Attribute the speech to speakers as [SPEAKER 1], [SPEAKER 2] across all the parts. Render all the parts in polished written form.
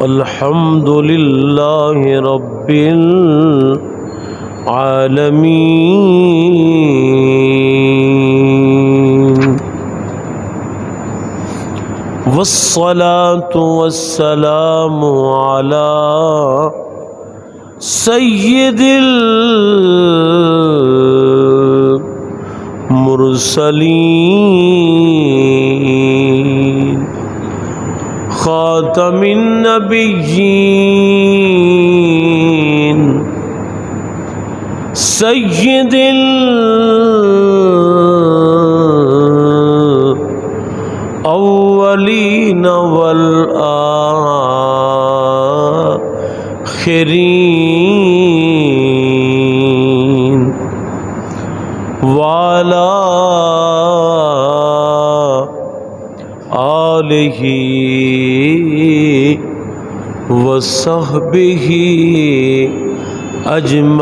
[SPEAKER 1] الحمد للہ رب العالمین والصلاة والسلام على سید المرسلین خاتم النبیین سید الاولین والآخرین وعلى آلہ وصحبہ اجمعین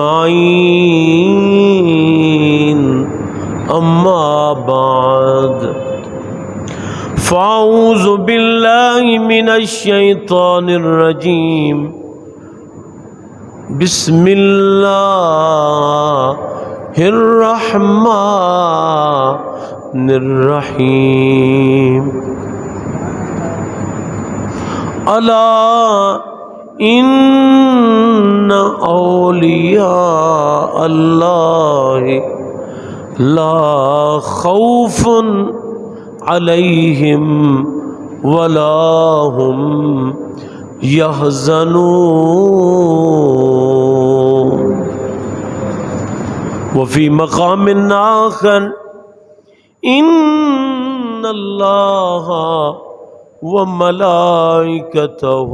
[SPEAKER 1] اما بعد فاعوذ باللہ من الشیطان الرجیم بسم اللہ الرحمن الرحیم الا ان اولیاء اللہ لا خوف علیہم ولا هم يحزنون وفي مقام آخر ان اللہ وملائکته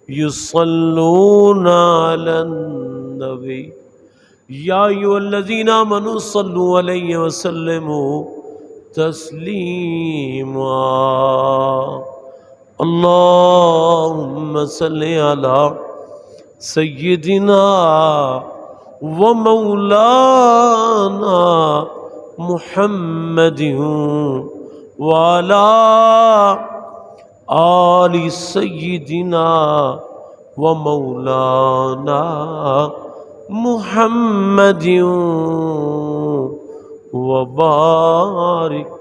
[SPEAKER 1] يصلون على النبي یا ایھا الذین آمنوا صلوا علیہ وسلموا تسلیما اللہم صل علی سیدنا و مولانا محمد وعلی آل سیدنا و مولانا محمد وبارک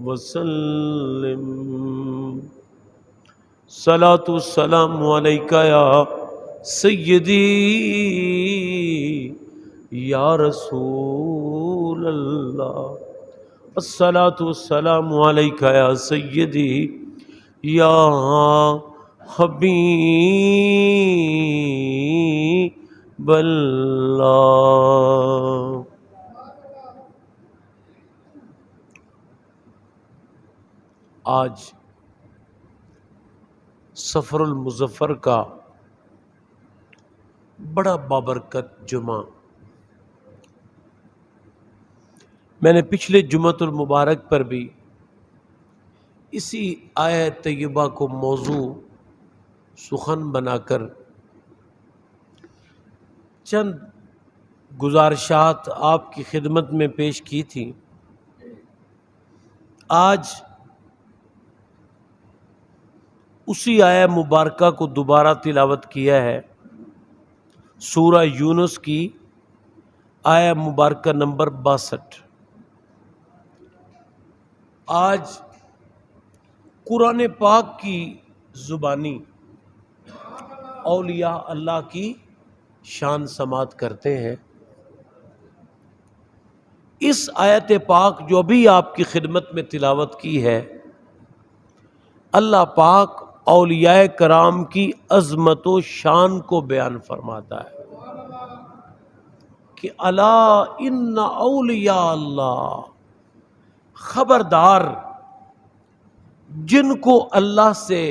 [SPEAKER 1] وسلم صلاۃ السلام علیکہ یا سیدی یا رسول اللہ الصلاۃ والسلام علیکہ یا سیدی یا حبیب اللہ۔ آج سفر المظفر کا بڑا بابرکت جمعہ، میں نے پچھلے جمعۃ المبارک پر بھی اسی آیت طیبہ کو موضوع سخن بنا کر چند گزارشات آپ کی خدمت میں پیش کی تھی۔ آج اسی آیہ مبارکہ کو دوبارہ تلاوت کیا ہے، سورہ یونس کی آیہ مبارکہ نمبر 62۔ آج قرآن پاک کی زبانی اولیاء اللہ کی شان سماعت کرتے ہیں۔ اس آیت پاک جو ابھی آپ کی خدمت میں تلاوت کی ہے، اللہ پاک اولیاء کرام کی عظمت و شان کو بیان فرماتا ہے کہ الا ان اولیاء اللہ، خبردار جن کو اللہ سے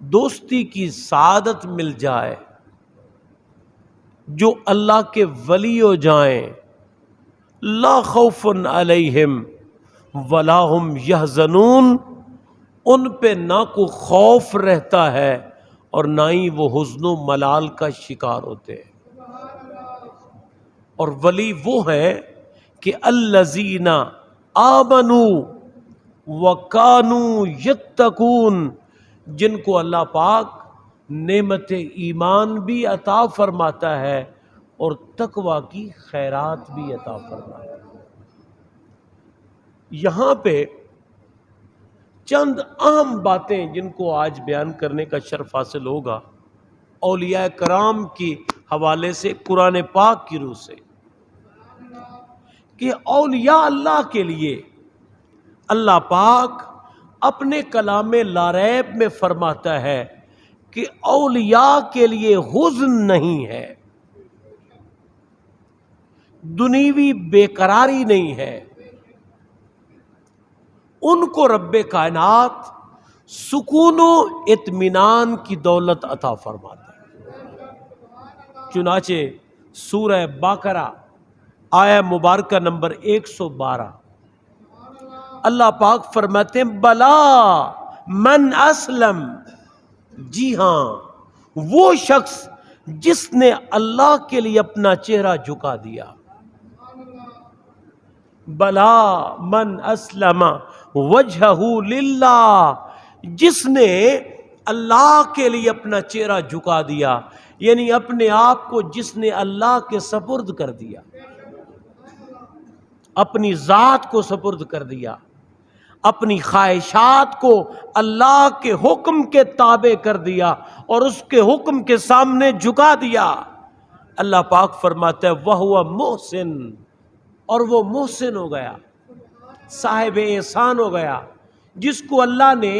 [SPEAKER 1] دوستی کی سعادت مل جائے، جو اللہ کے ولی ہو جائیں، لا خوف علیہم ولا هم یحزنون، ان پہ نہ کو خوف رہتا ہے اور نہ ہی وہ حزن و ملال کا شکار ہوتے ہیں۔ اور ولی وہ ہیں کہ الذین آمنوا وکانوا یتقون، جن کو اللہ پاک نعمت ایمان بھی عطا فرماتا ہے اور تقوی کی خیرات بھی عطا فرماتا ہے۔ یہاں پہ چند اہم باتیں جن کو آج بیان کرنے کا شرف حاصل ہوگا اولیاء کرام کے حوالے سے، قرآن پاک کی روح سے، کہ اولیاء اللہ کے لیے اللہ پاک اپنے کلام لا ریب میں فرماتا ہے کہ اولیاء کے لیے حزن نہیں ہے، دنیوی بے قراری نہیں ہے، ان کو رب کائنات سکون و اطمینان کی دولت عطا فرماتا ہے۔ چنانچہ سورہ بقرہ آیہ مبارکہ نمبر 112 اللہ پاک فرماتے ہیں بلا من اسلم، جی ہاں وہ شخص جس نے اللہ کے لیے اپنا چہرہ جھکا دیا، بلا من اسلم وجہہ للہ، جس نے اللہ کے لیے اپنا چہرہ جھکا دیا، یعنی اپنے آپ کو جس نے اللہ کے سپرد کر دیا، اپنی ذات کو سپرد کر دیا، اپنی خواہشات کو اللہ کے حکم کے تابع کر دیا اور اس کے حکم کے سامنے جھکا دیا۔ اللہ پاک فرماتا ہے وَهُوَ مُحْسِن، اور وہ محسن ہو گیا، صاحب احسان ہو گیا، جس کو اللہ نے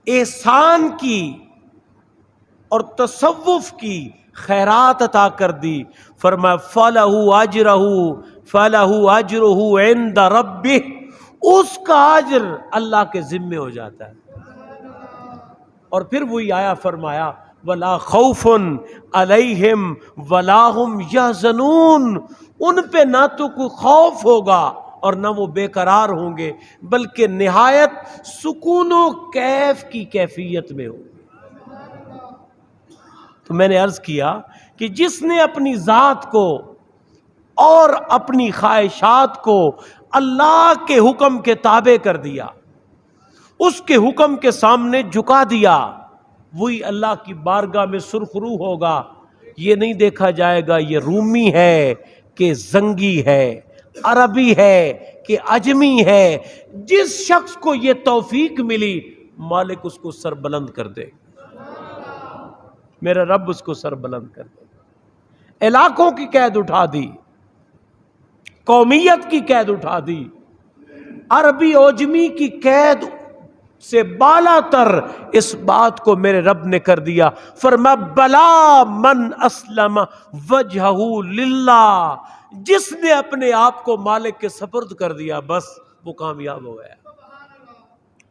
[SPEAKER 1] احسان کی اور تصوف کی خیرات عطا کر دی۔ فرمایا فَلَهُ أَجْرُهُ عِنْدَ رَبِّهِ، اس کا اجر اللہ کے ذمے ہو جاتا ہے۔ اور پھر وہی آیا فرمایا وَلَا خَوْفٌ عَلَيْهِمْ وَلَا هُمْ يَحْزَنُونَ، ان پہ نہ تو کوئی خوف ہوگا اور نہ وہ بے قرار ہوں گے، بلکہ نہایت سکون و کیف کی کیفیت میں ہوں گے۔ تو میں نے عرض کیا کہ جس نے اپنی ذات کو اور اپنی خواہشات کو اللہ کے حکم کے تابع کر دیا، اس کے حکم کے سامنے جھکا دیا، وہی اللہ کی بارگاہ میں سرخرو ہوگا۔ یہ نہیں دیکھا جائے گا یہ رومی ہے کہ زنگی ہے، عربی ہے کہ عجمی ہے۔ جس شخص کو یہ توفیق ملی مالک اس کو سر بلند کر دے، میرا رب اس کو سر بلند کر دے۔ علاقوں کی قید اٹھا دی، قومیت کی قید اٹھا دی، عربی عجمی کی قید سے بالا تر اس بات کو میرے رب نے کر دیا۔ فرمایا بلا من اسلم وجہہ للہ، جس نے اپنے آپ کو مالک کے سپرد کر دیا بس وہ کامیاب ہو گیا،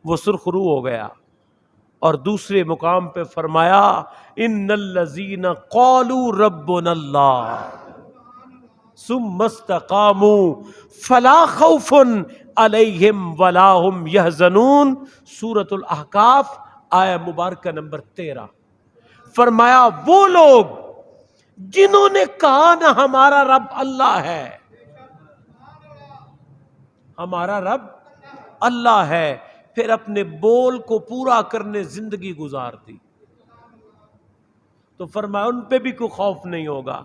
[SPEAKER 1] وہ سرخرو ہو گیا۔ اور دوسرے مقام پہ فرمایا ان الذین قالوا ربنا اللہ ثم استقاموا فلا خوف علیہم ولا هم یحزنون، سورۃ الاحقاف آیہ مبارکہ نمبر 13۔ فرمایا وہ لوگ جنہوں نے کہا نا ہمارا رب اللہ ہے، ہمارا رب اللہ ہے، پھر اپنے بول کو پورا کرنے زندگی گزار دی، تو فرمایا ان پہ بھی کوئی خوف نہیں ہوگا۔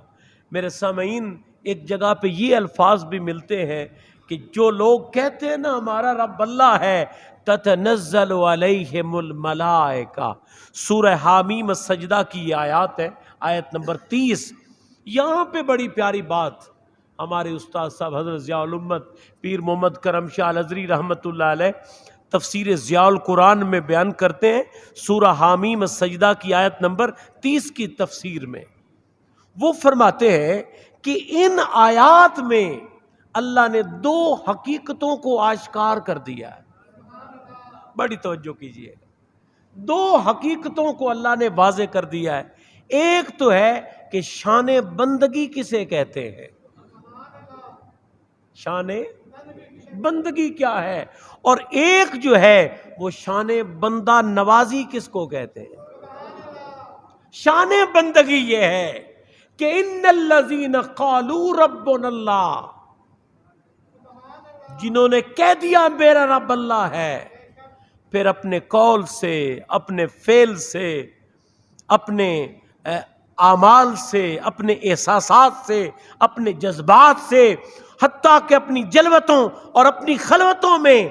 [SPEAKER 1] میرے سامعین، ایک جگہ پہ یہ الفاظ بھی ملتے ہیں کہ جو لوگ کہتے ہیں نا ہمارا رب اللہ ہے، تتنزل علیہم الملائکہ، سورہ حامیم السجدہ کی یہ آیات ہے، آیت نمبر 30۔ یہاں پہ بڑی پیاری بات ہمارے استاد صاحب حضرت ضیاء الامت پیر محمد کرم شاہ الازہری رحمۃ اللہ علیہ تفسیر ضیاء القرآن میں بیان کرتے ہیں، سورہ حامیم السجدہ کی آیت نمبر 30 کی تفسیر میں وہ فرماتے ہیں کہ ان آیات میں اللہ نے دو حقیقتوں کو آشکار کر دیا ہے۔ بڑی توجہ کیجئے، دو حقیقتوں کو اللہ نے واضح کر دیا ہے۔ ایک تو ہے کہ شان بندگی کسے کہتے ہیں، شان بندگی کیا ہے، اور ایک جو ہے وہ شان بندہ نوازی کس کو کہتے ہیں۔ شان بندگی یہ ہے کہ ان الذین قالوا ربنا اللہ، جنہوں نے کہہ دیا میرا رب اللہ ہے، پھر اپنے قول سے، اپنے فعل سے، اپنے اعمال سے، اپنے احساسات سے، اپنے جذبات سے، حتیٰ کہ اپنی جلوتوں اور اپنی خلوتوں میں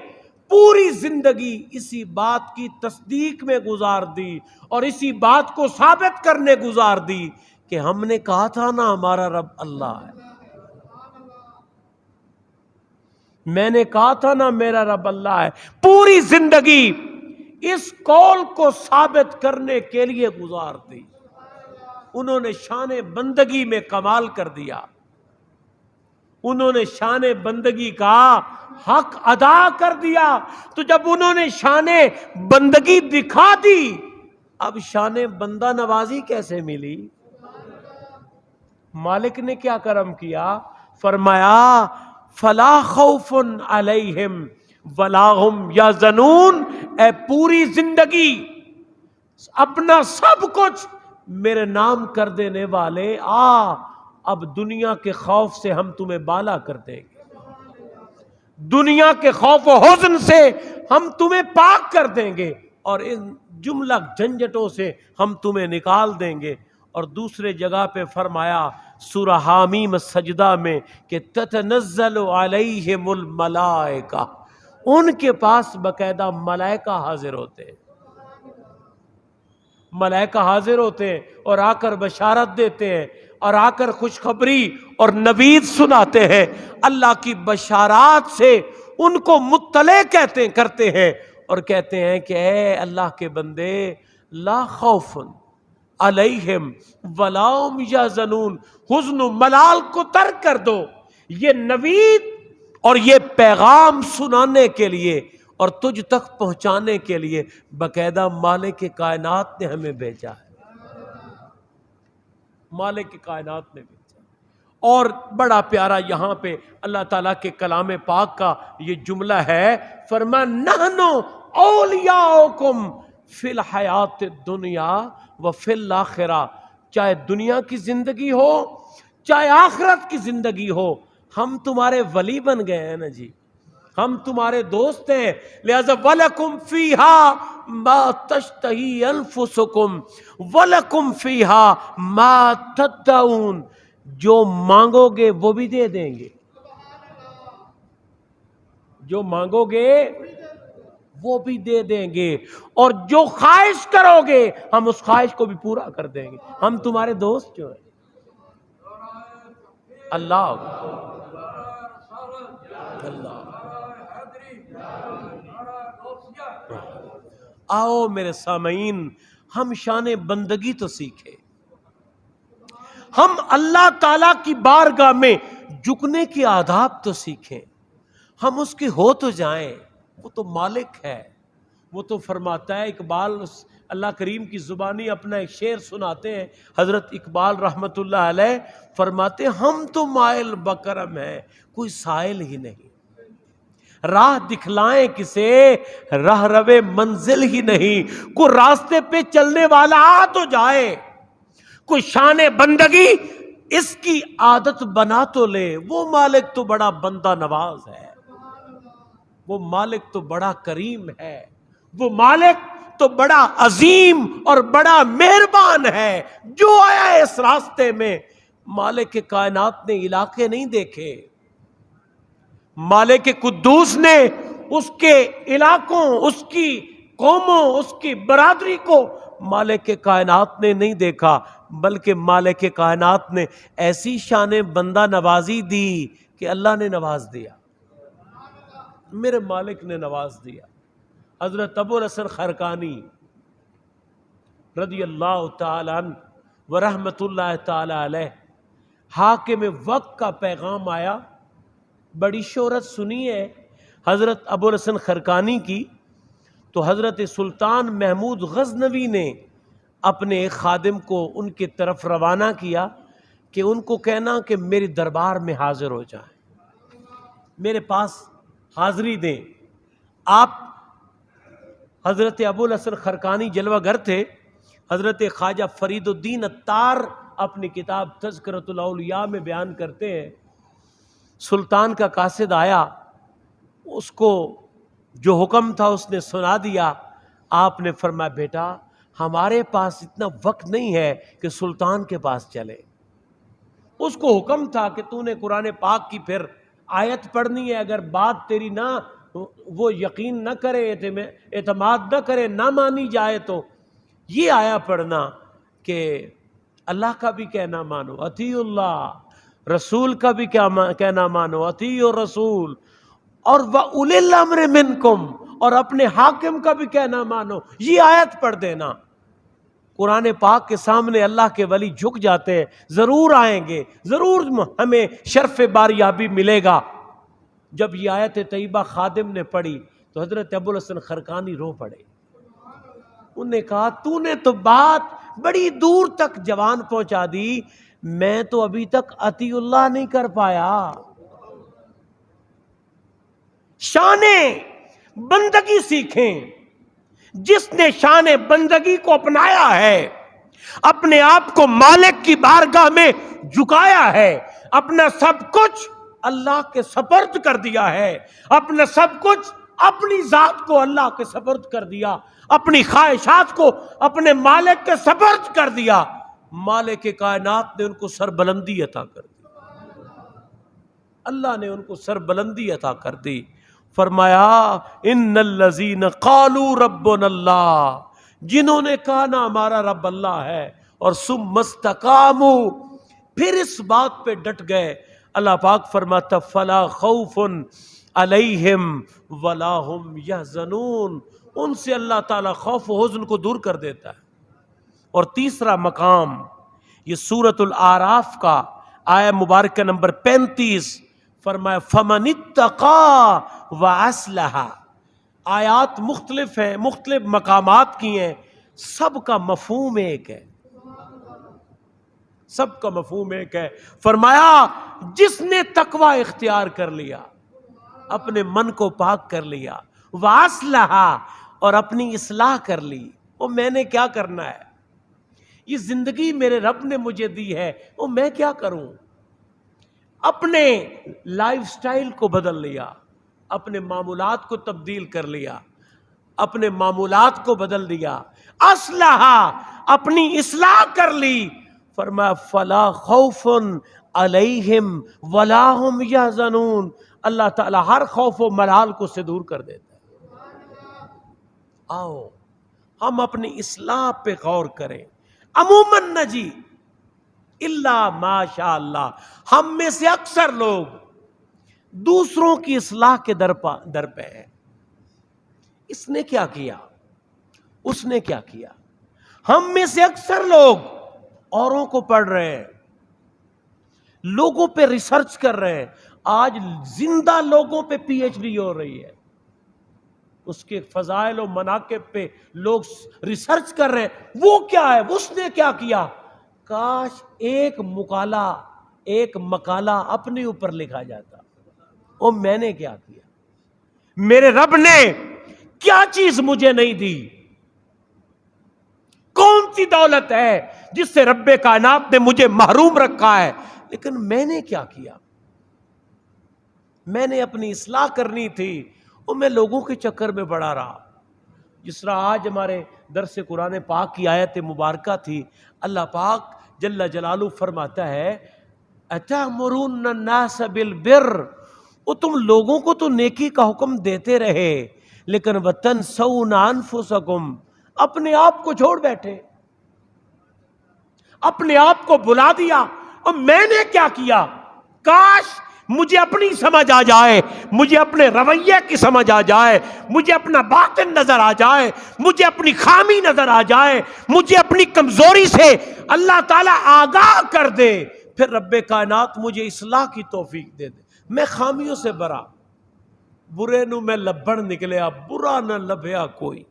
[SPEAKER 1] پوری زندگی اسی بات کی تصدیق میں گزار دی اور اسی بات کو ثابت کرنے گزار دی کہ ہم نے کہا تھا نا ہمارا رب اللہ ہے، میں نے کہا تھا نا میرا رب اللہ ہے. پوری زندگی اس قول کو ثابت کرنے کے لیے گزار دی. انہوں نے شان بندگی میں کمال کر دیا، انہوں نے شان بندگی کا حق ادا کر دیا. تو جب انہوں نے شان بندگی دکھا دی، اب شان بندہ نوازی کیسے ملی؟ مالک نے کیا کرم کیا؟ فرمایا فلا خوف علیہم ولا هم یحزنون. اے پوری زندگی اپنا سب کچھ میرے نام کر دینے والے، اب دنیا کے خوف سے ہم تمہیں بالا کر دیں گے، دنیا کے خوف و حزن سے ہم تمہیں پاک کر دیں گے اور ان جملہ جھنجھٹوں سے ہم تمہیں نکال دیں گے. اور دوسرے جگہ پہ فرمایا سورہ حامیم سجدہ میں کہ تتنزل علیہم الملائکہ، ان کے پاس باقاعدہ ملائکہ حاضر ہوتے ہیں، ملائکہ حاضر ہوتے ہیں اور آ کر بشارت دیتے ہیں اور آ کر خوشخبری اور نوید سناتے ہیں. اللہ کی بشارات سے ان کو مطلع کرتے ہیں اور کہتے ہیں کہ اے اللہ کے بندے لا خوف علیہم ولا هم یحزنون. حزن و ملال کو ترک کر دو. یہ نوید اور یہ پیغام سنانے کے لیے اور تجھ تک پہنچانے کے لیے باقاعدہ مالک کائنات نے ہمیں بھیجا ہے، مالک کائنات نے بھیجا. اور بڑا پیارا یہاں پہ اللہ تعالیٰ کے کلام پاک کا یہ جملہ ہے، فرما نحن اولیاؤکم فی الحیات الدنیا و فی الاخرہ. چاہے دنیا کی زندگی ہو چاہے آخرت کی زندگی ہو، ہم تمہارے ولی بن گئے ہیں نا جی، ہم تمہارے دوست ہیں. لہذا وَلَكُمْ فِيهَا مَا تَشْتَهِي أَنفُسُكُمْ وَلَكُمْ فِيهَا مَا تَدَّعُونَ. جو مانگو گے وہ بھی دے دیں گے، جو مانگو گے وہ بھی دے دیں گے، اور جو خواہش کرو گے ہم اس خواہش کو بھی پورا کر دیں گے. ہم تمہارے دوست جو ہیں. اللہ اللہ. آؤ میرے سامعین، ہم شان بندگی تو سیکھیں، ہم اللہ تعالی کی بارگاہ میں جھکنے کے آداب تو سیکھیں، ہم اس کے ہو تو جائیں. وہ تو مالک ہے. وہ تو فرماتا ہے، اقبال اللہ کریم کی زبانی اپنا ایک شعر سناتے ہیں، حضرت اقبال رحمت اللہ علیہ فرماتے ہیں ہم تو مائل بکرم ہیں کوئی سائل ہی نہیں، راہ دکھلائیں کسے راہ روے منزل ہی نہیں. کوئی راستے پہ چلنے والا آ تو جائے، کوئی شان بندگی اس کی عادت بنا تو لے. وہ مالک تو بڑا بندہ نواز ہے، وہ مالک تو بڑا کریم ہے، وہ مالک تو بڑا عظیم اور بڑا مہربان ہے. جو آیا اس راستے میں، مالک کائنات نے علاقے نہیں دیکھے، مالک قدوس نے اس کے علاقوں، اس کی قوموں، اس کی برادری کو مالک کائنات نے نہیں دیکھا، بلکہ مالک کائنات نے ایسی شان بندہ نوازی دی کہ اللہ نے نواز دیا، میرے مالک نے نواز دیا. حضرت ابو الحسن خرقانی رضی اللہ تعالی عنہ ورحمت اللہ تعالی علیہ، حاکم وقت کا پیغام آیا. بڑی شہرت سنی ہے حضرت ابو الحسن خرقانی کی. تو حضرت سلطان محمود غزنوی نے اپنے ایک خادم کو ان کی طرف روانہ کیا کہ ان کو کہنا کہ میری دربار میں حاضر ہو جائیں، میرے پاس حاضری دیں. آپ حضرت ابو الحسن خرقانی جلوہ گر تھے. حضرت خواجہ فرید الدین عطار اپنی کتاب تذکرۃ الاولیاء میں بیان کرتے ہیں، سلطان کا قاصد آیا، اس کو جو حکم تھا اس نے سنا دیا. آپ نے فرمایا بیٹا ہمارے پاس اتنا وقت نہیں ہے کہ سلطان کے پاس چلے. اس کو حکم تھا کہ تو نے قرآن پاک کی پھر آیت پڑھنی ہے, اگر بات تیری نہ وہ یقین نہ کرے, اعتماد نہ کرے, نہ مانی جائے تو یہ آیا پڑھنا کہ اللہ کا بھی کہنا مانو, اطیع اللہ, رسول کا بھی کہنا مانو, اطیع الرسول, اور وَأُولِي الْأَمْرِ مِنْكُمْ, اور اپنے حاکم کا بھی کہنا مانو. یہ آیت پڑھ دینا. قرآن پاک کے سامنے اللہ کے ولی جھک جاتے ہیں, ضرور آئیں گے, ضرور ہمیں شرف باریابی ملے گا. جب یہ آیت طیبہ خادم نے پڑھی تو حضرت ابوالحسن خرقانی رو پڑے. انہوں نے کہا تو نے تو بات بڑی دور تک جوان پہنچا دی, میں تو ابھی تک اطیع اللہ نہیں کر پایا. شان بندگی سیکھیں. جس نے شان بندگی کو اپنایا ہے, اپنے آپ کو مالک کی بارگاہ میں جھکایا ہے, اپنا سب کچھ اللہ کے سپرد کر دیا ہے, اپنا سب کچھ اپنی ذات کو اللہ کے سپرد کر دیا, اپنی خواہشات کو اپنے مالک کے سپرد کر دیا, مالک کائنات نے ان کو سربلندی عطا کر دی. اللہ نے ان کو سربلندی عطا کر دی. فرمایا ان الذین قالوا ربنا اللہ, جنہوں نے کہا نا ہمارا رب اللہ ہے, اور ثم استقاموا, پھر اس بات پہ ڈٹ گئے. اللہ پاک فرماتا فلا خوف علیہم ولا هم یحزنون, ان سے اللہ تعالیٰ خوف و حزن کو دور کر دیتا ہے. اور تیسرا مقام یہ سورۃ الاعراف کا آیہ مبارکہ نمبر 35, فرمایا فمن اتقا واصلح. آیات مختلف ہیں, مختلف مقامات کی ہیں, سب کا مفہوم ایک ہے, سب کا مفہوم ایک ہے. فرمایا جس نے تقوی اختیار کر لیا, اپنے من کو پاک کر لیا, واصلح, اور اپنی اصلاح کر لی. وہ میں نے کیا کرنا ہے, یہ زندگی میرے رب نے مجھے دی ہے, وہ میں کیا کروں. اپنے لائف سٹائل کو بدل لیا, اپنے معمولات کو تبدیل کر لیا, اپنے معمولات کو بدل دیا, اصلح, اپنی اصلاح کر لی. فرمایا فلا خوف علیہم ولا هم یحزنون. اللہ تعالی ہر خوف و ملال کو سے دور کر دیتا ہے. آؤ ہم اپنی اصلاح پہ غور کریں. عموماً نہ جی, اللہ ماشاء اللہ, ہم میں سے اکثر لوگ دوسروں کی اصلاح کے در پہ ہیں. اس نے کیا کیا, اس نے کیا کیا. ہم میں سے اکثر لوگ اوروں کو پڑھ رہے ہیں, لوگوں پہ ریسرچ کر رہے ہیں. آج زندہ لوگوں پہ پی ایچ ڈی ہو رہی ہے, اس کے فضائل و مناقب پہ لوگ ریسرچ کر رہے ہیں. وہ کیا ہے, اس نے کیا کیا. کاش ایک مقالہ اپنے اوپر لکھا جاتا, او میں نے کیا کیا, میرے رب نے کیا چیز مجھے نہیں دی, کون سی دولت ہے جس سے رب کائنات نے مجھے محروم رکھا ہے, لیکن میں نے کیا کیا. میں نے اپنی اصلاح کرنی تھی, اور میں لوگوں کے چکر میں پڑا رہا. جس طرح آج ہمارے درس قرآن پاک کی آیت مبارکہ تھی, اللہ پاک جل جلالہ فرماتا ہے اتأمرون الناس بالبر, وہ تم لوگوں کو تو نیکی کا حکم دیتے رہے, لیکن وتنسون انفسکم, اپنے آپ کو چھوڑ بیٹھے, اپنے آپ کو بلا دیا. اور میں نے کیا کیا, کاش مجھے اپنی سمجھ آ جائے, مجھے اپنے رویے کی سمجھ آ جائے, مجھے اپنا باطن نظر آ جائے, مجھے اپنی خامی نظر آ جائے, مجھے اپنی کمزوری سے اللہ تعالیٰ آگاہ کر دے, پھر رب کائنات مجھے اصلاح کی توفیق دے دے. میں خامیوں سے برا, برے نو میں لبڑ نکلیا, برا نہ لبھیا کوئی.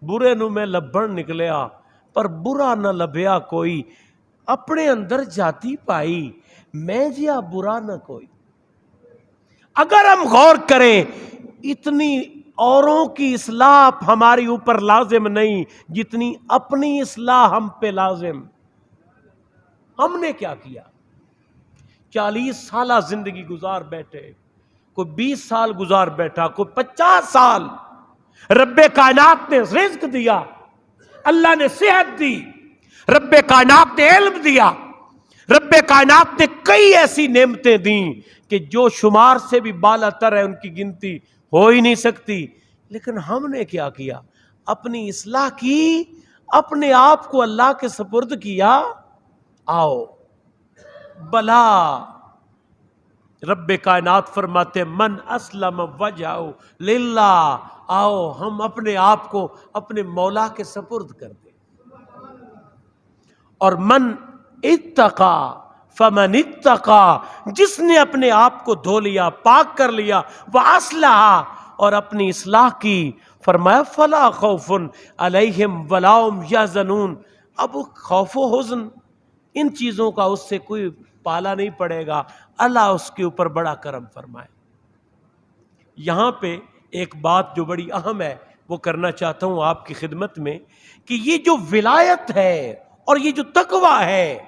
[SPEAKER 1] برے نو میں لبڑ نکلیا پر برا نہ لبھیا کوئی, اپنے اندر جاتی پائی میں جیا برا نہ کوئی. اگر ہم غور کریں, اتنی اوروں کی اصلاح ہماری اوپر لازم نہیں جتنی اپنی اصلاح ہم پہ لازم. ہم نے کیا کیا, 40 سالہ زندگی گزار بیٹھے, کوئی 20 سال گزار بیٹھا، کوئی 50 سال. رب کائنات نے رزق دیا، اللہ نے صحت دی، رب کائنات نے علم دیا، رب کائنات نے کئی ایسی نعمتیں دیں کہ جو شمار سے بھی بالا تر ہے، ان کی گنتی ہو ہی نہیں سکتی. لیکن ہم نے کیا کیا؟ اپنی اصلاح کی، اپنے آپ کو اللہ کے سپرد کیا. آؤ بلا، رب کائنات فرماتے من اسلم وجہہ للہ، آؤ ہم اپنے آپ کو اپنے مولا کے سپرد کر دیں. اور من اتقا فمن اتقا، جس نے اپنے آپ کو دھو لیا، پاک کر لیا، واصلح، اور اپنی اصلاح کی، فرمایا فلا خوف علیہم ولا هم یحزنون. اب خوف و حزن ان چیزوں کا اس سے کوئی پالا نہیں پڑے گا، اللہ اس کے اوپر بڑا کرم فرمائے. یہاں پہ ایک بات جو بڑی اہم ہے وہ کرنا چاہتا ہوں آپ کی خدمت میں، کہ یہ جو ولایت ہے اور یہ جو تقوی ہے،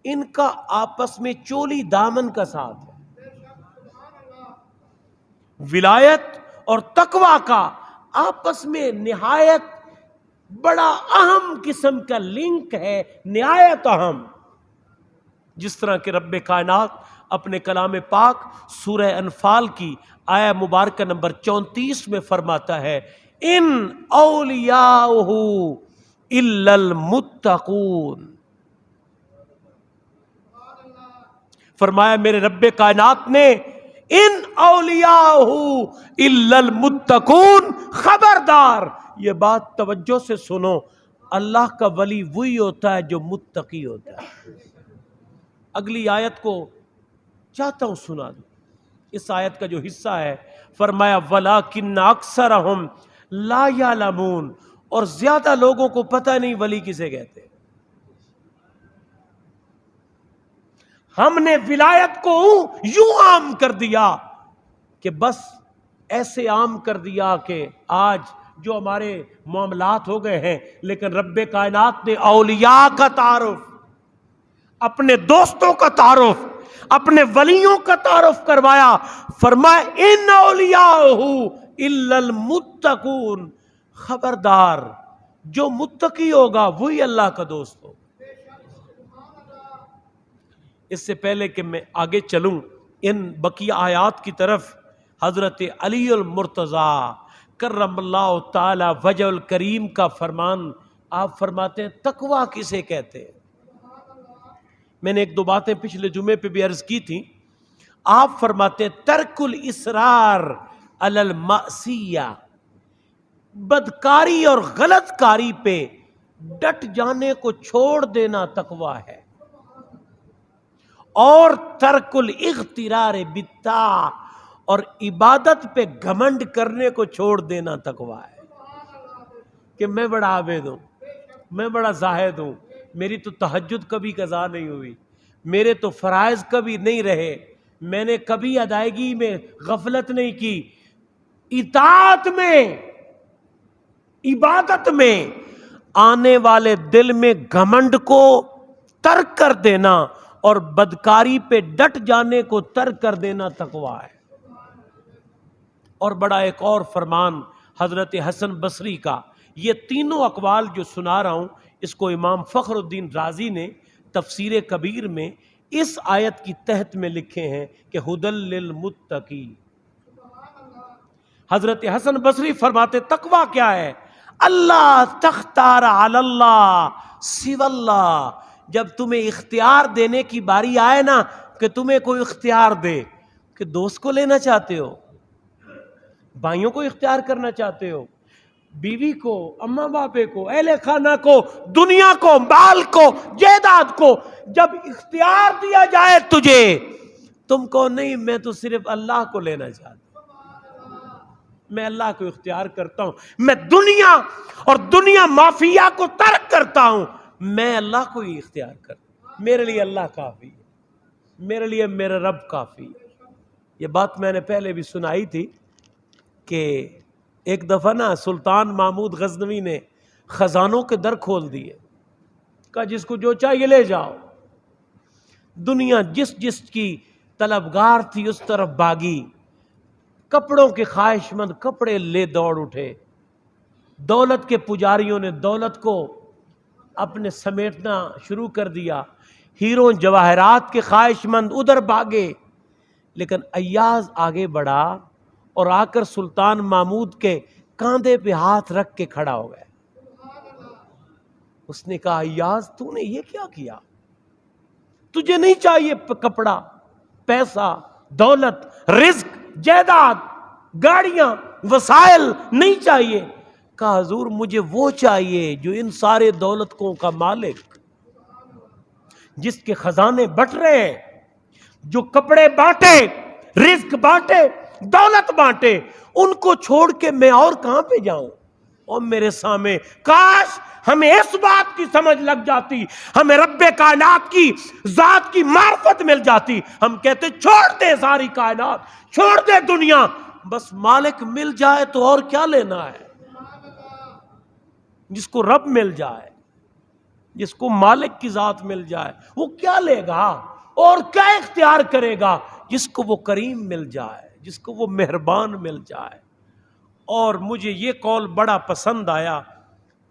[SPEAKER 1] ان کا آپس میں چولی دامن کا ساتھ ہے. ولایت اور تقوی کا آپس میں نہایت بڑا اہم قسم کا لنک ہے، نہایت اہم. جس طرح کہ رب کائنات اپنے کلام پاک سورہ انفال کی آیہ مبارکہ نمبر 34 میں فرماتا ہے ان اولیاءہ الا المتقون. فرمایا میرے رب کائنات نے ان اولیاءہ الا المتقون، خبردار یہ بات توجہ سے سنو، اللہ کا ولی وہی ہوتا ہے جو متقی ہوتا ہے. اگلی آیت کو چاہتا ہوں سنا دوں. اس آیت کا جو حصہ ہے، فرمایا وَلَٰكِنَّ أَكْثَرَهُمْ لَا يَعْلَمُونَ، اور زیادہ لوگوں کو پتہ نہیں ولی کسے کہتے. ہم نے ولایت کو یوں عام کر دیا کہ بس ایسے عام کر دیا کہ آج جو ہمارے معاملات ہو گئے ہیں، لیکن رب کائنات نے اولیاء کا تعارف، اپنے دوستوں کا تعارف، اپنے ولیوں کا تعارف کروایا. فرمایا ان اولیاءہ الا المتقون، خبردار جو متقی ہوگا وہی اللہ کا دوست ہوگا. اس سے پہلے کہ میں آگے چلوں ان بقیہ آیات کی طرف، حضرت علی المرتضیٰ کرم اللہ تعالی وجہ الکریم کا فرمان، آپ فرماتے ہیں تقویٰ کسے کہتے ہیں. میں نے ایک دو باتیں پچھلے جمعے پہ بھی عرض کی تھی. آپ فرماتے ہیں ترک الاصرار علی المعصیہ، بدکاری اور غلط کاری پہ ڈٹ جانے کو چھوڑ دینا تقویٰ ہے. اور ترک الاغترار بالطاعہ، اور عبادت پہ گھمنڈ کرنے کو چھوڑ دینا تقویٰ ہے. کہ میں بڑا عابد ہوں، میں بڑا زاہد ہوں، میری تو تہجد کبھی قضا نہیں ہوئی، میرے تو فرائض کبھی نہیں رہے، میں نے کبھی ادائیگی میں غفلت نہیں کی. اطاعت میں، عبادت میں آنے والے دل میں گھمنڈ کو ترک کر دینا اور بدکاری پہ ڈٹ جانے کو ترک کر دینا تقویٰ ہے. اور بڑا ایک اور فرمان حضرت حسن بصری کا، یہ تینوں اقوال جو سنا رہا ہوں اس کو امام فخر الدین رازی نے تفسیر کبیر میں اس آیت کی تحت میں لکھے ہیں کہ ھدی للمتقی. حضرت حسن بصری فرماتے تقویٰ کیا ہے؟ اللہ تختار علی اللہ سوی اللہ. جب تمہیں اختیار دینے کی باری آئے نا، کہ تمہیں کوئی اختیار دے، کہ دوست کو لینا چاہتے ہو، بھائیوں کو اختیار کرنا چاہتے ہو، بیوی کو، اماں باپے کو، اہل خانہ کو، دنیا کو، مال کو، جائیداد کو، جب اختیار دیا جائے تجھے، تم کو نہیں میں تو صرف اللہ کو لینا چاہتا ہوں، میں اللہ کو اختیار کرتا ہوں، میں دنیا اور دنیا مافیا کو ترک کرتا ہوں، میں اللہ کو ہی اختیار کرتا ہوں. میرے لیے اللہ کافی ہے، میرے لیے میرا رب کافی ہے. یہ بات میں نے پہلے بھی سنائی تھی کہ ایک دفعہ نا سلطان محمود غزنوی نے خزانوں کے در کھول دیے، کہا جس کو جو چاہیے لے جاؤ. دنیا جس جس کی طلبگار تھی اس طرف بھاگی. کپڑوں کے خواہش مند کپڑے لے دوڑ اٹھے، دولت کے پجاریوں نے دولت کو اپنے سمیٹنا شروع کر دیا، ہیروں جواہرات کے خواہش مند ادھر بھاگے، لیکن ایاز آگے بڑھا اور آ کر سلطان محمود کے کاندھے پہ ہاتھ رکھ کے کھڑا ہو گیا۔ اس نے کہا ایاز تو نے یہ کیا کیا؟ تجھے نہیں چاہیے کپڑا، پیسہ، دولت، رزق، جائیداد، گاڑیاں، وسائل نہیں چاہیے؟ کہا حضور مجھے وہ چاہیے جو ان سارے دولتوں کا مالک، جس کے خزانے بٹ رہے ہیں، جو کپڑے بانٹے، رزق بانٹے، دولت بانٹے، ان کو چھوڑ کے میں اور کہاں پہ جاؤں؟ اور میرے سامنے کاش ہمیں اس بات کی سمجھ لگ جاتی، ہمیں رب کائنات کی ذات کی معرفت مل جاتی، ہم کہتے چھوڑ دے ساری کائنات، چھوڑ دے دنیا، بس مالک مل جائے تو اور کیا لینا ہے؟ جس کو رب مل جائے، جس کو مالک کی ذات مل جائے، وہ کیا لے گا اور کیا اختیار کرے گا؟ جس کو وہ کریم مل جائے، جس کو وہ مہربان مل جائے۔ اور مجھے یہ قول بڑا پسند آیا،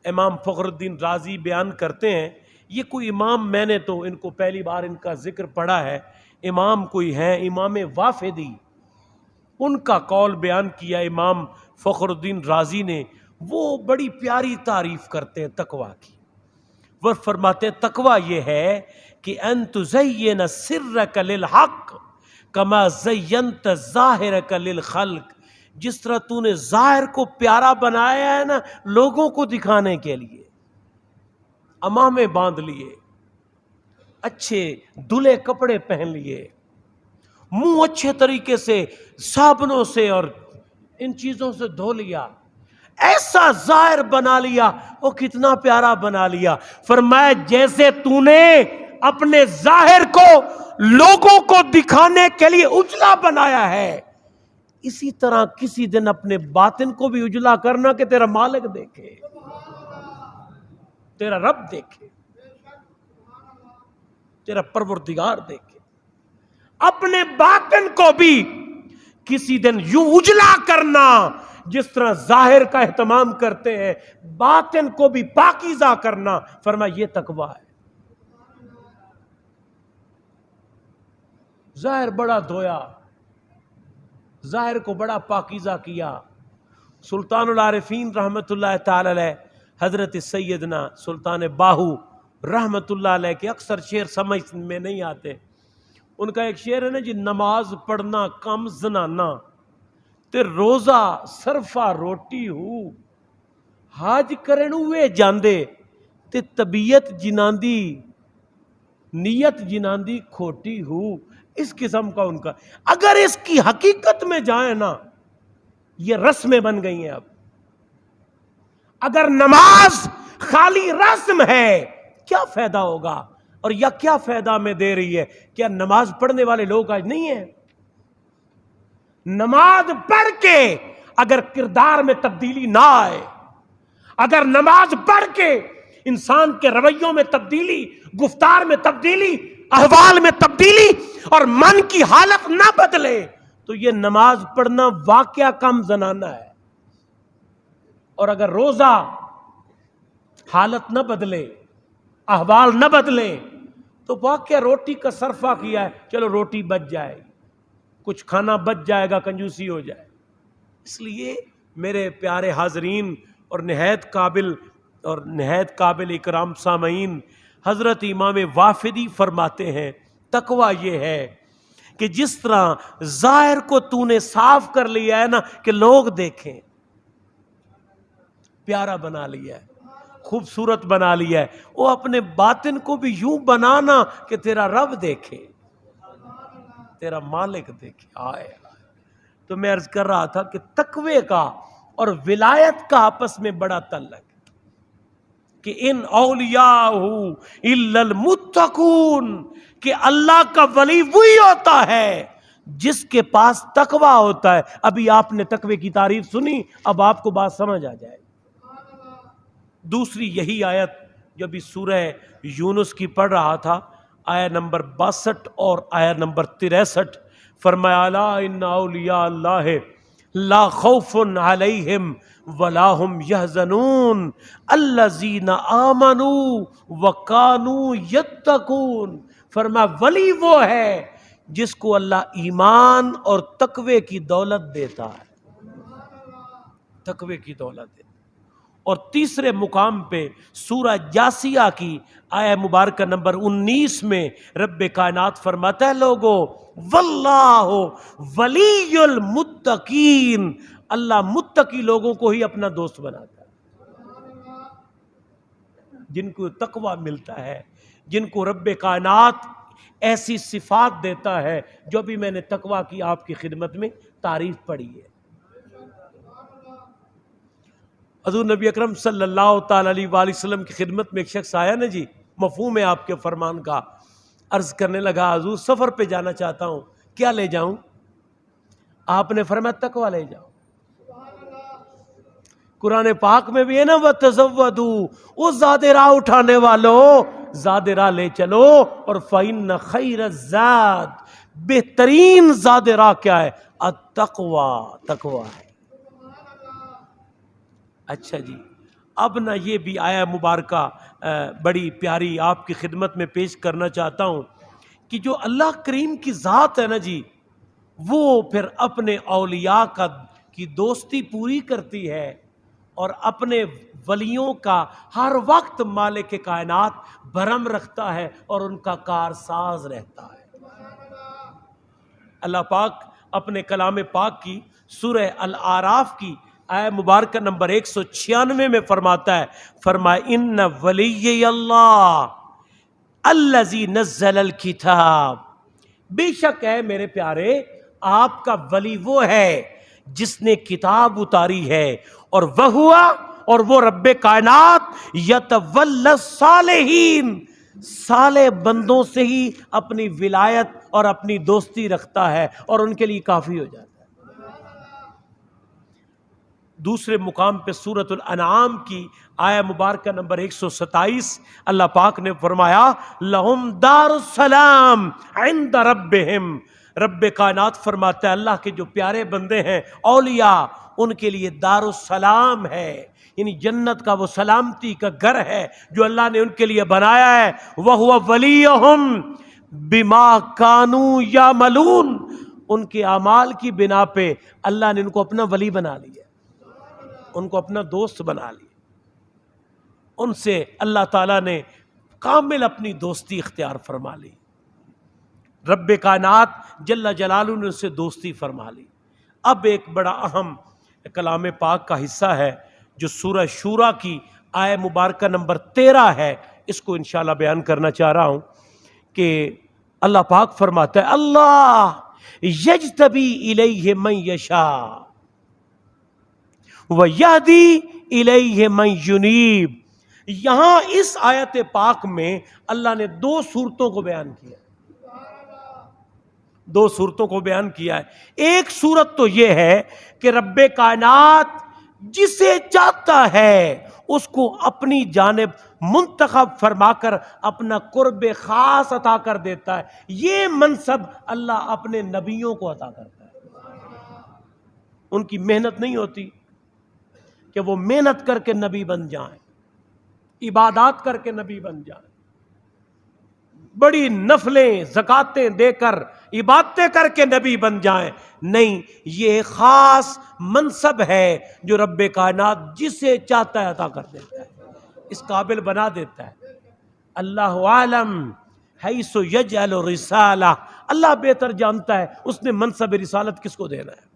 [SPEAKER 1] امام فخر الدین رازی بیان کرتے ہیں، یہ کوئی امام، میں نے تو ان کو پہلی بار ان کا ذکر پڑھا ہے، امام کوئی ہیں، امام وافدی، ان کا قول بیان کیا امام فخر الدین رازی نے۔ وہ بڑی پیاری تعریف کرتے ہیں تقویٰ کی۔ وہ فرماتے ہیں تقویٰ یہ ہے کہ ان تزین سرک للحق کما زینت ظاہرک للخلق، جس طرح تو نے ظاہر کو پیارا بنایا ہے نا لوگوں کو دکھانے کے لیے، امامے باندھ لیے، اچھے دلے کپڑے پہن لیے، منہ اچھے طریقے سے صابنوں سے اور ان چیزوں سے دھو لیا، ایسا ظاہر بنا لیا، وہ کتنا پیارا بنا لیا۔ فرمایا جیسے تو نے اپنے ظاہر کو لوگوں کو دکھانے کے لیے اجلا بنایا ہے، اسی طرح کسی دن اپنے باطن کو بھی اجلا کرنا کہ تیرا مالک دیکھے، تیرا رب دیکھے، تیرا پروردگار دیکھے۔ اپنے باطن کو بھی کسی دن یوں اجلا کرنا جس طرح ظاہر کا اہتمام کرتے ہیں، باطن کو بھی پاکیزہ کرنا۔ فرمایا یہ تقویٰ ہے۔ ظاہر بڑا دھویا، ظاہر کو بڑا پاکیزہ کیا۔ سلطان العارفین رحمت اللہ تعالی علیہ، حضرت سیدنا سلطان باہو رحمت اللہ علیہ کے اکثر شعر سمجھ میں نہیں آتے، ان کا ایک شعر ہے نا جی، نماز پڑھنا کم زنانا تے روزہ صرفہ روٹی ہو، حج کرن ہوئے جاندے تے طبیعت جناندی نیت جناندی کھوٹی ہو، اس قسم کا ان کا۔ اگر اس کی حقیقت میں جائیں نا، یہ رسمیں بن گئی ہیں۔ اب اگر نماز خالی رسم ہے کیا فائدہ ہوگا؟ اور یا کیا فائدہ میں دے رہی ہے؟ کیا نماز پڑھنے والے لوگ آج نہیں ہیں؟ نماز پڑھ کے اگر کردار میں تبدیلی نہ آئے، اگر نماز پڑھ کے انسان کے رویوں میں تبدیلی، گفتار میں تبدیلی، احوال میں تبدیلی اور من کی حالت نہ بدلے، تو یہ نماز پڑھنا واقعہ کم زنانہ ہے۔ اور اگر روزہ حالت نہ بدلے، احوال نہ بدلے، تو واقعہ روٹی کا صرفہ کیا ہے، چلو روٹی بچ جائے گی، کچھ کھانا بچ جائے گا، کنجوسی ہو جائے۔ اس لیے میرے پیارے حاضرین اور نہایت قابل اکرام سامعین، حضرت امام وافدی فرماتے ہیں تقویٰ یہ ہے کہ جس طرح ظاہر کو تو نے صاف کر لیا ہے نا کہ لوگ دیکھیں، پیارا بنا لیا ہے، خوبصورت بنا لیا ہے، وہ اپنے باطن کو بھی یوں بنانا کہ تیرا رب دیکھے، تیرا مالک دیکھے۔ آئے تو میں عرض کر رہا تھا کہ تقوی کا اور ولایت کا آپس میں بڑا تعلق ہے کہ ان اولیاء الا المتقون، کہ اللہ کا ولی وہی ہوتا ہے جس کے پاس تقوی ہوتا ہے۔ ابھی آپ نے تقوی کی تعریف سنی، اب آپ کو بات سمجھ آ جائے۔ دوسری یہی آیت جو ابھی سورہ یونس کی پڑھ رہا تھا، آیت نمبر 62 اور آیت نمبر 63، فرمایا الا ان اولیاء اللہ لا خوف علیہم ولا هم یحزنون الذین آمنوا وکانوا یتقون. فرمایا ولی وہ ہے جس کو اللہ ایمان اور تقوی کی دولت دیتا ہے، تقوی کی دولت دیتا ہے. اور تیسرے مقام پہ سورہ جاسیہ کی آیہ مبارکہ نمبر 19 میں رب کائنات فرماتا ہے لوگو واللہ ولی المتقین، اللہ متقی لوگوں کو ہی اپنا دوست بناتا ہے، جن کو تقوی ملتا ہے، جن کو رب کائنات ایسی صفات دیتا ہے جو بھی میں نے تقوی کی آپ کی خدمت میں تعریف پڑھی ہے. حضور نبی اکرم صلی اللہ تعالی علیہ وآلہ وسلم کی خدمت میں ایک شخص آیا نا جی، مفہوم ہے آپ کے فرمان کا. عرض کرنے لگا حضور سفر پہ جانا چاہتا ہوں، کیا لے جاؤں؟ آپ نے فرمایا تقوی لے جاؤ. قرآن پاک میں بھی ہے نا وَتَزَوَّدُوا، وہ زیادہ راہ اٹھانے والوں زیادہ راہ لے چلو. اور فَإِنَّ خَيْرَ الزَّادِ، بہترین زیادہ راہ کیا ہے؟ التقوی، تقوی ہے. اچھا جی، اب نہ یہ بھی آیہ مبارکہ بڑی پیاری آپ کی خدمت میں پیش کرنا چاہتا ہوں کہ جو اللہ کریم کی ذات ہے نا جی، وہ پھر اپنے اولیاء کی دوستی پوری کرتی ہے اور اپنے ولیوں کا ہر وقت مالک کائنات بھرم رکھتا ہے اور ان کا کارساز رہتا ہے. اللہ پاک اپنے کلام پاک کی سورہ الاعراف کی آیہ مبارکہ نمبر 196 میں فرماتا ہے، فرمایا ان ولی اللہ الذی نزل الکتاب، بے شک ہے میرے پیارے آپ کا ولی وہ ہے جس نے کتاب اتاری ہے، اور وہ رب کائنات یتولی الصالحین، صالح بندوں سے ہی اپنی ولایت اور اپنی دوستی رکھتا ہے اور ان کے لیے کافی ہو جاتا ہے. دوسرے مقام پہ سورۃ الانعام کی آیہ مبارکہ نمبر 127 اللہ پاک نے فرمایا لہم دار السلام عند ربہم، رب کائنات فرماتا ہے اللہ کے جو پیارے بندے ہیں اولیاء، ان کے لیے دار السلام ہے، یعنی جنت کا وہ سلامتی کا گھر ہے جو اللہ نے ان کے لیے بنایا ہے. وَهُوَ وَلِيُّهُمْ بِمَا كَانُوا يَعْمَلُونَ، ان کے اعمال کی بنا پہ اللہ نے ان کو اپنا ولی بنا لیا، ان کو اپنا دوست بنا لیا. ان سے اللہ تعالیٰ نے کامل اپنی دوستی اختیار فرما لی، رب کائنات جل جلالہ نے ان سے دوستی فرما لی. اب ایک بڑا اہم کلام پاک کا حصہ ہے جو سورہ شورى کی آیہ مبارکہ نمبر 13 ہے، اس کو انشاءاللہ بیان کرنا چاہ رہا ہوں کہ اللہ پاک فرماتا ہے اللہ یجتبی الیہ من یشاء وَيَهْدِي إِلَيْهِ مَن يُنِيبُ. یہاں اس آیت پاک میں اللہ نے دو صورتوں کو بیان کیا، دو صورتوں کو بیان کیا ہے. ایک صورت تو یہ ہے کہ رب کائنات جسے چاہتا ہے اس کو اپنی جانب منتخب فرما کر اپنا قرب خاص عطا کر دیتا ہے. یہ منصب اللہ اپنے نبیوں کو عطا کرتا ہے. ان کی محنت نہیں ہوتی کہ وہ محنت کر کے نبی بن جائیں، عبادات کر کے نبی بن جائیں، بڑی نفلیں زکاتیں دے کر عبادتیں کر کے نبی بن جائیں. نہیں، یہ خاص منصب ہے جو رب کائنات جسے چاہتا ہے عطا کر دیتا ہے، اس قابل بنا دیتا ہے. اللہ عالم حیث یجعل رسالہ، اللہ بہتر جانتا ہے اس نے منصب رسالت کس کو دینا ہے،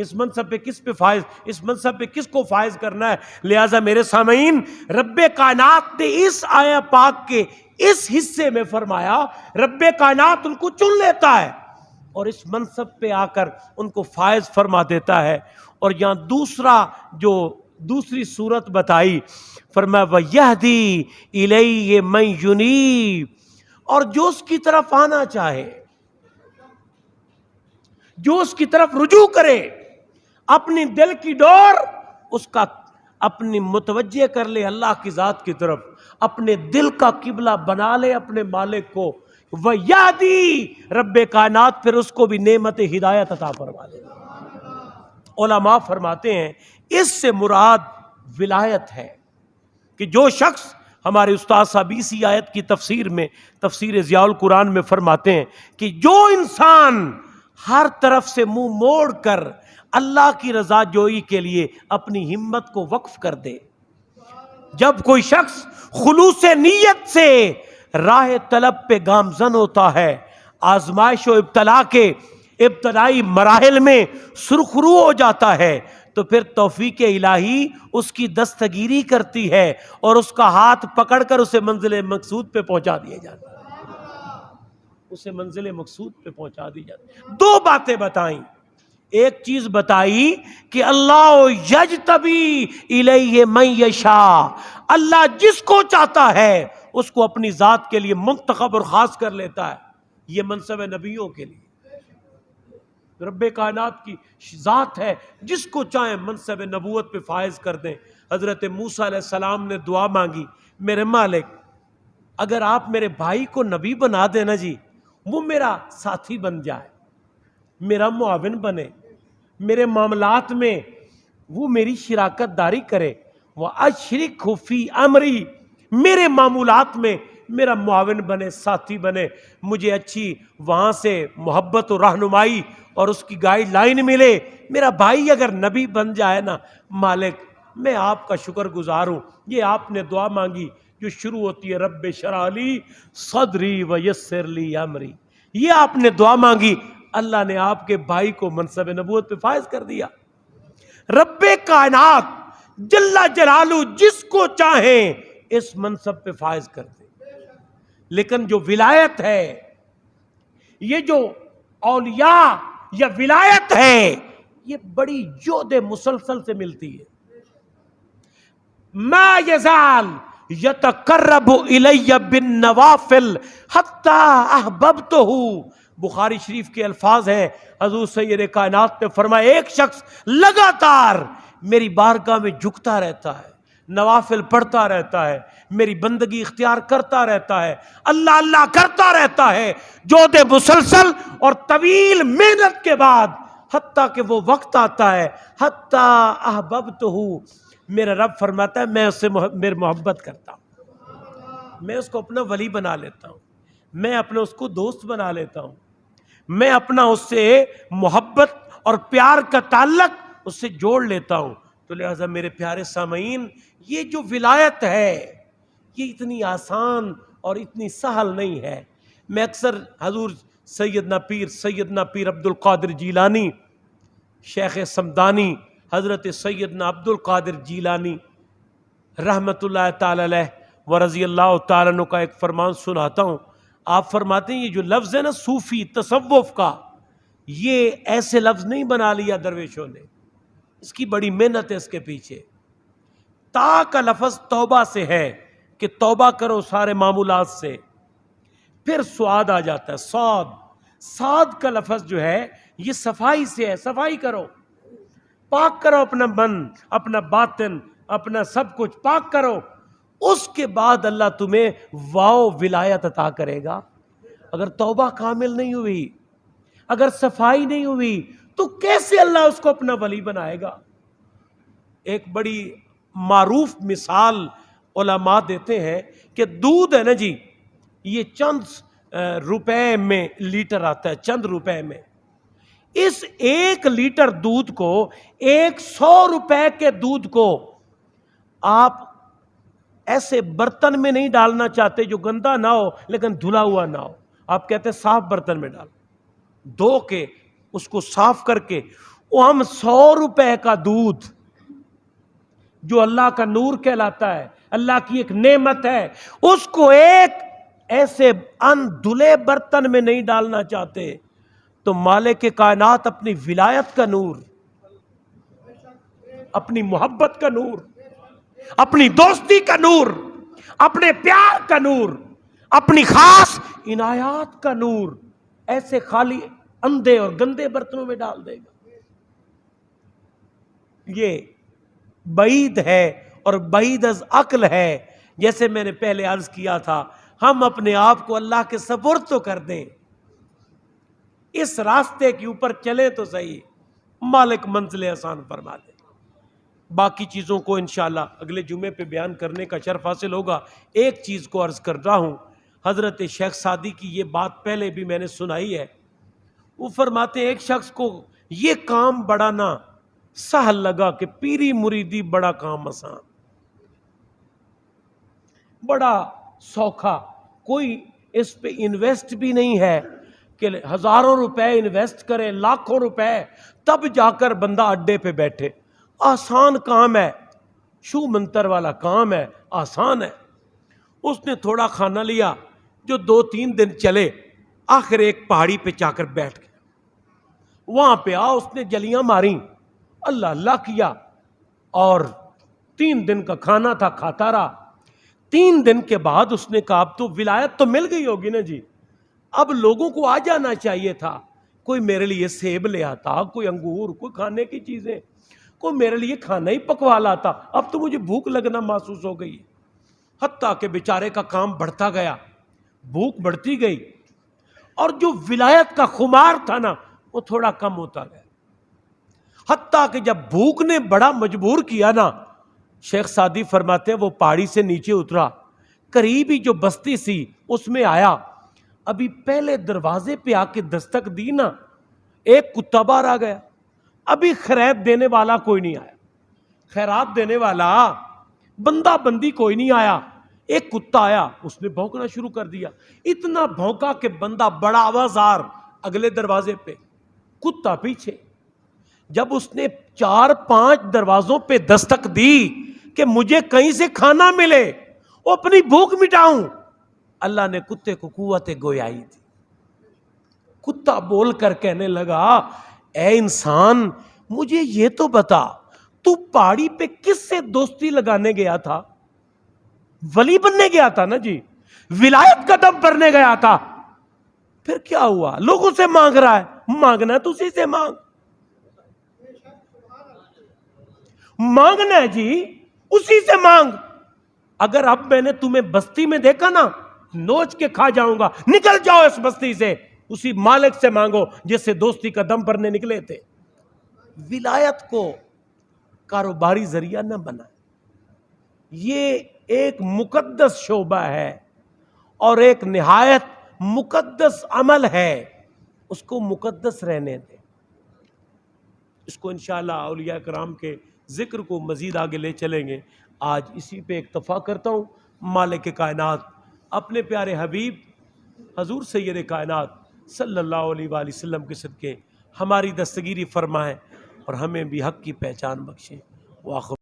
[SPEAKER 1] اس منصب پہ کس پہ فائز، اس منصب پہ کس کو فائز کرنا ہے. لہٰذا میرے سامعین، رب کائنات نے اس آیہ پاک کے اس حصے میں فرمایا رب کائنات ان کو چن لیتا ہے اور اس منصب پہ آ کر ان کو فائز فرما دیتا ہے. اور یہاں دوسری صورت بتائی، فرمایا وَيَهْدِي إِلَيْهِ مَن يُنِيبُ، اور جو اس کی طرف آنا چاہے، جو اس کی طرف رجوع کرے، اپنی دل کی ڈور اس کا اپنی متوجہ کر لے اللہ کی ذات کی طرف، اپنے دل کا قبلہ بنا لے اپنے مالک کو، وَيَهْدِي، رب کائنات پھر اس کو بھی نعمت ہدایت عطا فرما دے. علماء فرماتے ہیں اس سے مراد ولایت ہے کہ جو شخص، ہمارے استاد صاحب اسی آیت کی تفسیر میں، تفسیر ضیاء القرآن میں فرماتے ہیں کہ جو انسان ہر طرف سے منہ موڑ کر اللہ کی رضا جوئی کے لیے اپنی ہمت کو وقف کر دے، جب کوئی شخص خلوص نیت سے راہ طلب پہ گامزن ہوتا ہے، آزمائش و ابتلا کے ابتدائی مراحل میں سرخرو ہو جاتا ہے، تو پھر توفیق الہی اس کی دستگیری کرتی ہے اور اس کا ہاتھ پکڑ کر اسے منزل مقصود پہ پہنچا دیا جاتا ہے، اسے منزل مقصود پہ پہنچا دی جاتی ہے۔ دو باتیں بتائیں، ایک چیز بتائی کہ اللہ یجتبی الیہ من یشاء، اللہ جس کو چاہتا ہے اس کو اپنی ذات کے لیے منتخب اور خاص کر لیتا ہے، یہ منصب ہے نبیوں کے لیے، رب کائنات کی ذات ہے، جس کو چاہیں منصب نبوت پہ فائز کر دیں۔ حضرت موسیٰ علیہ السلام نے دعا مانگی، میرے مالک اگر آپ میرے بھائی کو نبی بنا دینا جی، وہ میرا ساتھی بن جائے، میرا معاون بنے، میرے معاملات میں وہ میری شراکت داری کرے، وَأَشْرِكْهُ فِي أَمْرِي، میرے معمولات میں میرا معاون بنے، ساتھی بنے، مجھے اچھی وہاں سے محبت و رہنمائی اور اس کی گائیڈ لائن ملے، میرا بھائی اگر نبی بن جائے نا، مالک میں آپ کا شکر گزار ہوں۔ یہ آپ نے دعا مانگی جو شروع ہوتی ہے رب اشرح لی صدری ویسر لی امری، یہ آپ نے دعا مانگی، اللہ نے آپ کے بھائی کو منصب نبوت پہ فائز کر دیا۔ رب کائنات جل جلالہ جس کو چاہیں اس منصب پہ فائز کر دے، لیکن جو ولایت ہے، یہ جو اولیاء یا ولایت ہے، یہ بڑی جود مسلسل سے ملتی ہے۔ ما یزال یتقرب الی بالنوافل حتی احببتہ، بخاری شریف کے الفاظ ہیں، حضور سید کائنات نے فرمایا ایک شخص لگاتار میری بارگاہ میں جھکتا رہتا ہے، نوافل پڑھتا رہتا ہے، میری بندگی اختیار کرتا رہتا ہے، اللہ اللہ کرتا رہتا ہے، جود مسلسل اور طویل محنت کے بعد حتیٰ کہ وہ وقت آتا ہے حتیٰ احببتہ، میرا رب فرماتا ہے میں اس سے میری محبت کرتا ہوں، میں اس کو اپنا ولی بنا لیتا ہوں، میں اپنا اس کو دوست بنا لیتا ہوں، میں اپنا اس سے محبت اور پیار کا تعلق اس سے جوڑ لیتا ہوں۔ تو لہذا میرے پیارے سامعین، یہ جو ولایت ہے یہ اتنی آسان اور اتنی سہل نہیں ہے۔ میں اکثر حضور سیدنا پیر عبد القادر جیلانی، شیخ صمدانی حضرت سیدنا عبد القادر جیلانی رحمت اللہ تعالی علیہ و رضی اللہ تعالیٰ عنہ کا ایک فرمان سناتا ہوں۔ آپ فرماتے ہیں یہ جو لفظ ہے نا صوفی تصوف کا، یہ ایسے لفظ نہیں بنا لیا درویشوں نے، اس کی بڑی محنت ہے اس کے پیچھے۔ تا کا لفظ توبہ سے ہے کہ توبہ کرو سارے معمولات سے، پھر سعاد آ جاتا ہے، صاد کا لفظ جو ہے یہ صفائی سے ہے، صفائی کرو، پاک کرو اپنا من، اپنا باطن، اپنا سب کچھ پاک کرو، اس کے بعد اللہ تمہیں واو ولایت عطا کرے گا۔ اگر توبہ کامل نہیں ہوئی، اگر صفائی نہیں ہوئی، تو کیسے اللہ اس کو اپنا ولی بنائے گا؟ ایک بڑی معروف مثال علماء دیتے ہیں کہ دودھ ہے نا جی، یہ چند روپے میں لیٹر آتا ہے، چند روپے میں، اس 1 لیٹر دودھ کو 100 روپے کے دودھ کو آپ ایسے برتن میں نہیں ڈالنا چاہتے جو گندا نہ ہو لیکن دھلا ہوا نہ ہو، آپ کہتے ہیں صاف برتن میں ڈال، دھو کے اس کو صاف کر کے، وہ ہم 100 روپے کا دودھ جو اللہ کا نور کہلاتا ہے، اللہ کی ایک نعمت ہے، اس کو ایک ایسے ان دھلے برتن میں نہیں ڈالنا چاہتے، تو مالک کائنات اپنی ولایت کا نور، اپنی محبت کا نور، اپنی دوستی کا نور، اپنے پیار کا نور، اپنی خاص عنایات کا نور ایسے خالی اندھے اور گندے برتنوں میں ڈال دے گا۔ یہ بعید ہے اور بعید از عقل ہے۔ جیسے میں نے پہلے عرض کیا تھا، ہم اپنے آپ کو اللہ کے سپرد تو کر دیں، اس راستے کے اوپر چلیں تو صحیح، مالک منزل آسان فرما دے۔ باقی چیزوں کو انشاءاللہ اگلے جمعے پہ بیان کرنے کا شرف حاصل ہوگا۔ ایک چیز کو عرض کر رہا ہوں، حضرت شیخ سعدی کی یہ بات پہلے بھی میں نے سنائی ہے۔ وہ فرماتے ہیں ایک شخص کو یہ کام بڑا نہ سہل لگا کہ پیری مریدی بڑا کام آسان، بڑا سوکھا، کوئی اس پہ انویسٹ بھی نہیں ہے کہ ہزاروں روپے انویسٹ کرے، لاکھوں روپے، تب جا کر بندہ اڈے پہ بیٹھے۔ آسان کام ہے، شو منتر والا کام ہے، آسان ہے۔ اس نے تھوڑا کھانا لیا جو 2-3 دن چلے، آخر ایک پہاڑی پہ جا کر بیٹھ گیا۔ وہاں پہ اس نے جلیاں ماری، اللہ اللہ کیا، اور 3 دن کا کھانا تھا، کھاتا رہا۔ 3 دن کے بعد اس نے کہا اب تو ولایت تو مل گئی ہوگی نا جی، اب لوگوں کو آ جانا چاہیے تھا، کوئی میرے لیے سیب لے آتا، کوئی انگور، کوئی کھانے کی چیزیں، کوئی میرے لیے کھانا ہی پکوا لاتا، اب تو مجھے بھوک لگنا محسوس ہو گئی۔ حتیٰ کہ بیچارے کا کام بڑھتا گیا، بھوک بڑھتی گئی، اور جو ولایت کا خمار تھا نا وہ تھوڑا کم ہوتا گیا۔ حتیٰ کہ جب بھوک نے بڑا مجبور کیا نا، شیخ سعدی فرماتے ہیں وہ پہاڑی سے نیچے اترا، قریب ہی جو بستی سی اس میں آیا، ابھی پہلے دروازے پہ آ کے دستک دی نا، ایک کتا باہر آ گیا۔ ابھی خیرات دینے والا کوئی نہیں آیا، خیرات دینے والا بندہ بندی کوئی نہیں آیا، ایک کتا آیا، اس نے بھونکنا شروع کر دیا، اتنا بھونکا کہ بندہ بڑا آوازار اگلے دروازے پہ، کتا پیچھے۔ جب اس نے 4-5 دروازوں پہ دستک دی کہ مجھے کہیں سے کھانا ملے، وہ اپنی بھوک مٹاؤں، اللہ نے کتے کو قوت گویائی دی۔ کتا بول کر کہنے لگا اے انسان مجھے یہ تو بتا، تو پہاڑی پہ کس سے دوستی لگانے گیا تھا؟ ولی بننے گیا تھا نا جی، ولایت کا دم بھرنے گیا تھا، پھر کیا ہوا؟ لوگوں سے مانگ رہا ہے، مانگنا ہے تو اسی سے مانگنا ہے جی، اسی سے مانگ۔ اگر اب میں نے تمہیں بستی میں دیکھا نا، نوچ کے کھا جاؤں گا، نکل جاؤ اس بستی سے، اسی مالک سے مانگو جس سے دوستی کا دم بھرنے نکلے تھے۔ ولایت کو کاروباری ذریعہ نہ بنا، یہ ایک مقدس شعبہ ہے اور ایک نہایت مقدس عمل ہے، اس کو مقدس رہنے دیں۔ اس کو انشاءاللہ اولیاء کرام کے ذکر کو مزید آگے لے چلیں گے۔ آج اسی پہ اکتفا کرتا ہوں۔ مالک کائنات اپنے پیارے حبیب حضور سید کائنات صلی اللہ علیہ وآلہ وسلم کے صدقے ہماری دستگیری فرمائیں اور ہمیں بھی حق کی پہچان بخشیں۔